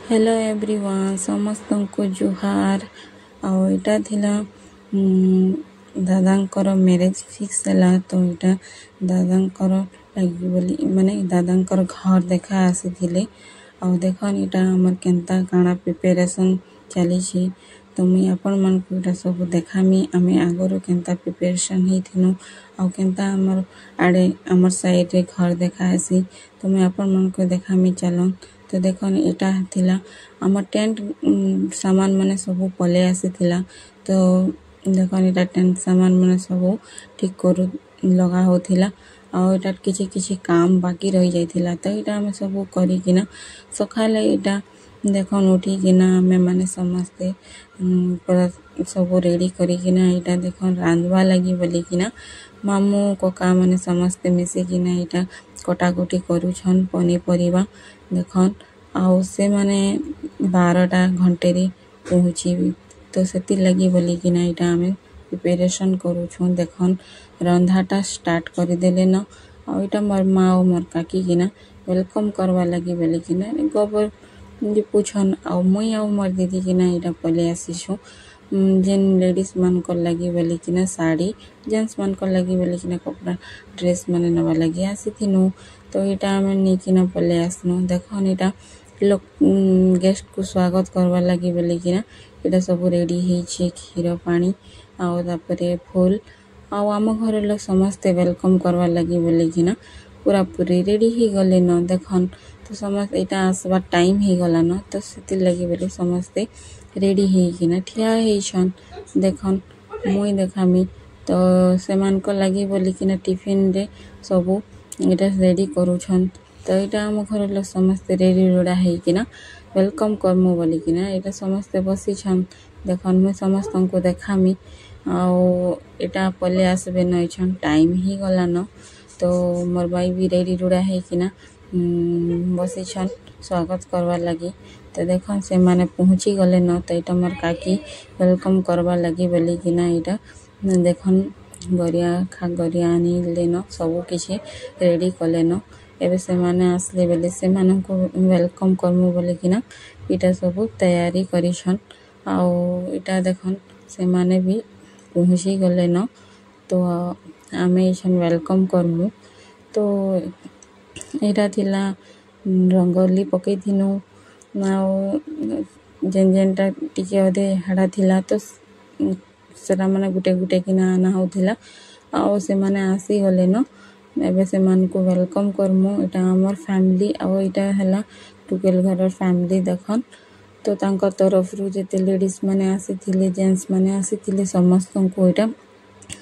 Hello everyone समस्त को जुहार आटा थिला दादांकर मैरिज फिक्स है तो यहाँ दादांकर लगी बोली माने दादांकर घर देखा आसी देखन यहाँ आमर केनता काଣା प्रिपेरेसन चली तो मुई आपण मन को इटा सब देखामी आमे आगरो केनता प्रिपेरेसन होइथिनु आउ केनता आमर आड़े आमर साइड रे घर देखा आसी तो मुई आपण मन को देखामी चलन तो देखन इटा थिला आमर टेंट सामान माने सब पले आसी थिला तो देखन इटा टेंट सामान माने सब ठीक करू लगा होथिला आउ इटा किछि किछि काम बाकी रही जाइथिला तो इटा हम सब करी किना सखाले इटा देखन उठी किना हमें माने समस्ते पूरा सब रेडी करी किना इटा देखन रांधवा लगी बोली किना मामू कोका माने समस्ते मिसी किना इटा कटाकटी करूछन पनीपरिबा देखन आउ से माने 12टा घंटे रे पहुँची तो सेति लगी बोली किना इटा हमें प्रिपेरेशन करूछु देखन रंधाटा स्टार्ट कर देले न आउ इटा मोर माँ और मोर काकी किना वेलकम करवा लगी बोली किना गोबर जे पूछन आउ मुई आउ मोर दीदी किना इटा पले आसीछु जेन लेडीज मान को लगी बोली किना साड़ी जेंट्स मान को लगी बोली किना कपड़ा ड्रेस माने नवा लगी आसी थिनु तो इटा हमें नहीं किना पले आसनु देखन इटा लोग गेस्ट को स्वागत करवा लगी बोली किना इटा सब रेडी है क्षीर पानी आउ तापरे फूल आउ आम घर लोग समस्ते वेलकम करवा लगी बोली किना पूरा पूरी रेडी ही गले न देखन तो समस्त इटा आसवा टाइम ही गला न तो सेति लगी बोली समस्ते रेडी ही किना ठिया हेछन देखन मुई देखामी तो सेमान को लगी बोली किना टिफिन रे सब इटा रेडी करूछन तो इटा आम घर लोग समस्ते रेडी रोड़ा है किना वेलकम करमु बोली किना इटा समस्ते बसी छन देखन मुई समस्त को देखामी आउ इटा पले आसबे न छन टाइम ही गला न तो मोर भाई भी रेडी रोड़ा है किना बसी छन स्वागत करवा लगी तो देखन से माने पहुँची गले न तो इटा मोर काकी वेलकम करवा लगी बोली किना इटा देखन गरिया आनी लेन सब किछि रेडी कले न एबे से माने आसले बेले से माने को वेलकम करमु बोली किना इटा सब तैयारी करिछन आउ इटा देखन से माने भी पहुँची गले न तो आमे इछन वेलकम करमु तो इटा थिला रंगोली पकई थिनु आउ जेन जेनटा टिके अधे हाड़ा थिला तो सेरा माने गुटे गुटे किना आना होथिला आउ से माने आसी गले न एबे से मान को वेलकम करमु इटा हमर फैमिली आउ इटा हला टुकेल घर फैमिली देखन तो तांकर तरफ रु जेते लेडीज माने आसी थिले जेंट्स माने आसी थिले समस्त को इटा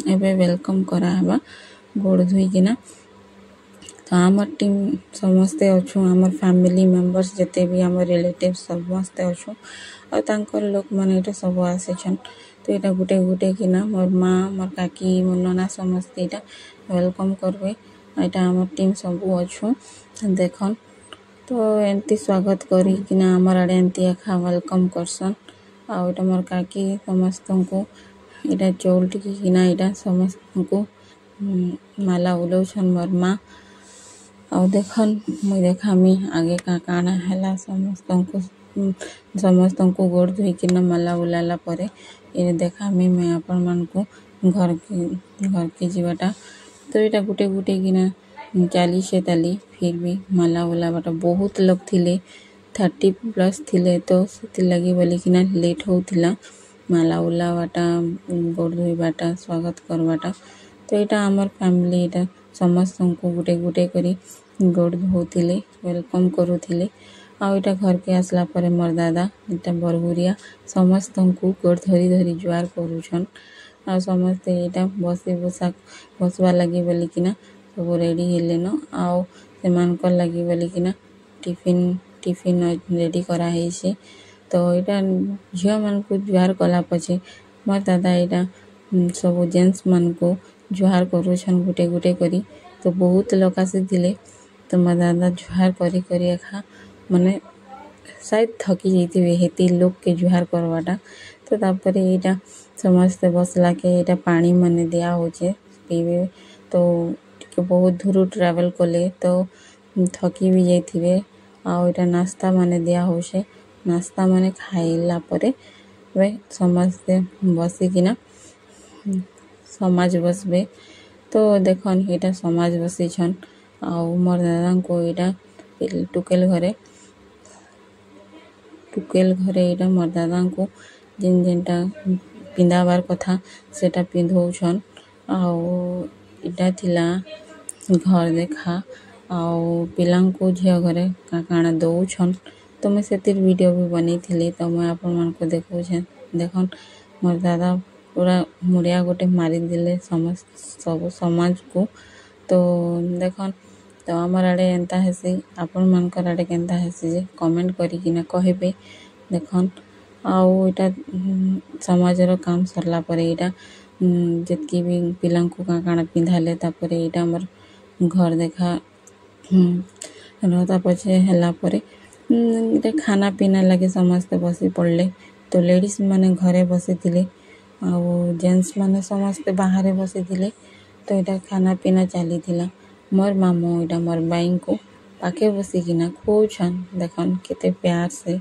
एबे वेलकम करा हबा गोड़ धुई किना तो आमर टीम समस्ते अच्छु आमर फैमिली मेंबर्स जेते भी आमर रिलेटिव समस्ते अच्छु और तांकर लोक माने इटा सब आसेछन तो इटा गुटे गुटे किना मोर माँ मोर काकी मोर नना समस्ते इटा वेलकम करबे इटा आमर टीम सब अच्छु देखन तो एंती स्वागत करी किना आमर आड़े एंती एखा वेलकम करसन आउ इटा मोर काकी समस्त को इटा चौल टिकी किना इटा समस्त को माला उलौछन मोर माँ आउ देखन मुई देखामी आगे का काना हैला समस्त को गोड़ धुई किना माला उलाला परे ये देखामी मैं आपण मन को घर के जीवाटा तो इटा गुटे गुटे किना 40 ताली फिर भी माला उला बाटा बहुत लोग थिले 30+ थिले तो सेति लगी बोली किना लेट होथिला माला उला बाटा गोड़ धुई बाटा स्वागत करवाटा तो इटा आमर फैमिली इटा समस्त को गुटे गुटे करी गोड़ धोथिले वेलकम करूथिले आउ इटा घर के आसला परे मोर दादा इटा बरगुरिया समस्त को गोड़ धरी धरी जुआर करूछन आ समस्ते इटा बसवा लगी बोली किना सब रेडी हेले न आउ सेमान को लगी बोली किना टिफिन रेडी करा हेछे तो इटा झियो मन को जुआर कला पछे मोर दादा इटा सब जेंट्स मन को जुआर करूछन गुटे गुटे करी तो बहुत लोग आसी थिले तो मोर दादा जुआर करी करी एखा माने शायद थकी जाइथिबे हेती लोग के जुआर करवाटा तो तापरे इटा समस्त बसला के इटा पानी माने दिया होचे पीबे तो टिके बहुत दूर ट्रैवल कले तो थकी भी जाइथिबे आउ इटा नाश्ता माने दिया होचे नास्ता माने खाइला परे वे समस्ते बसिकिना समाज बसबे। तो देखन यहाँ समाज बसी छन आउ मोर दादा को यहाँ टुकेल घरे यहाँ मोर दादा को जिन जिनटा पिंधाबार कथा सेटा पिंधौछन आउ इटा थिला घर देखा आउ पिलां को झिया घरे काଣା दौछन। तो मैं सेतिर वीडियो भी बनी थी तो मैं आपण मान को देखौछन। देखन मोर दादा पूरा मुड़िया गोटे मारी दिले सब समाज को। तो देखन तो आमर आड़े एंता हेसी आपण मानकर आड़े केंता हेसी जे कमेंट करिकिना कहबे। देखन आउ इटा समाजर काम सरला परे इटा जितकी भी पिलां को काଣା पिंधाले तापरे इटा हमर घर देखा रहता पछे हला परे इटा खाना पीना लगे समस्ते बसी पड़ले। तो लेडीज माने घरे बसी थिले आउ जेंट्स माने समस्ते बाहर बसी थिले। तो इटा खाना पीना चली थिला। मोर मामू इटा मोर बाई को पाखे बसिकिना खोछन देखन केते प्यार से।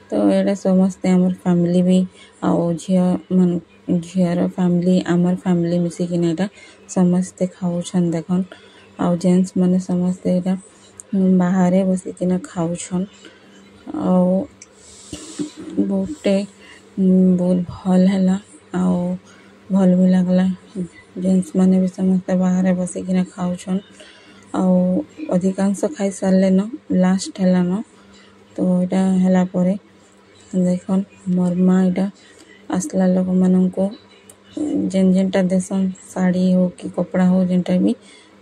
तो एटा समस्ते हमर फैमिली भी आउ झियर फैमिली आमर फैमिली मिसिकिना एटा समस्ते खाउछन देखन आउ जेंट्स माने समस्ते एटा बाहर बसिकिना खाउछन आउ बहुते बहुत भल हैला आउ भल भी लगला। जेंट्स माने भी समस्ते बाहर बसिकिना खाउछन आउ अधिकांश खाई सारले न लास्ट हैला न। तो इटा हैला परे देखन मोर माँ इटा आसला लोक मानन को जेन जेनटा देसन साड़ी हो कि कपड़ा हो जेनटा भी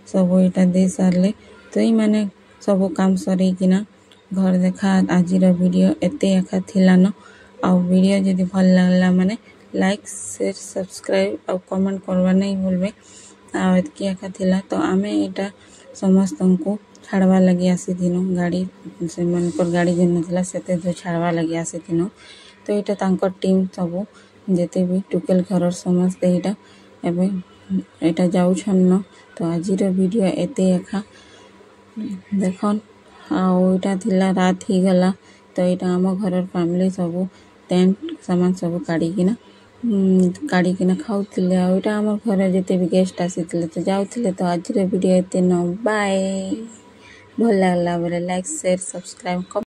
सब इटा दे सारले। तो ई माने सब काम सरी किना घर देखा आजिर वीडियो एते एका थिला न। आउ वीडियो जदि भल लागला माने लाइक शेयर सब्सक्राइब और कमेंट करवा नहीं भूलबे। आउ एतकी एका थिला तो आमे इटा समस्त को छाड़वा लगी आसी थिनो गाड़ी से मनकर गाड़ी जेन थिला सेते जो छाड़वा लगी आसी थिनो। तो इटा तांकर टीम सब जेते भी टुकेल घरर समस्ते इटा एबे इटा जाउछन न। तो आजिर वीडियो एते एका देखन आउ इटा थिला रात ही गला। तो इटा आम घरर फैमिली सब टेंट सामान सब काढ़िकिना खाउथिले आउ इटा आम घर जेते भी गेस्ट आसीथिले तो जाउथिले। तो आजिर वीडियो एते न बाय भल लागला बोले लाइक शेयर सब्सक्राइब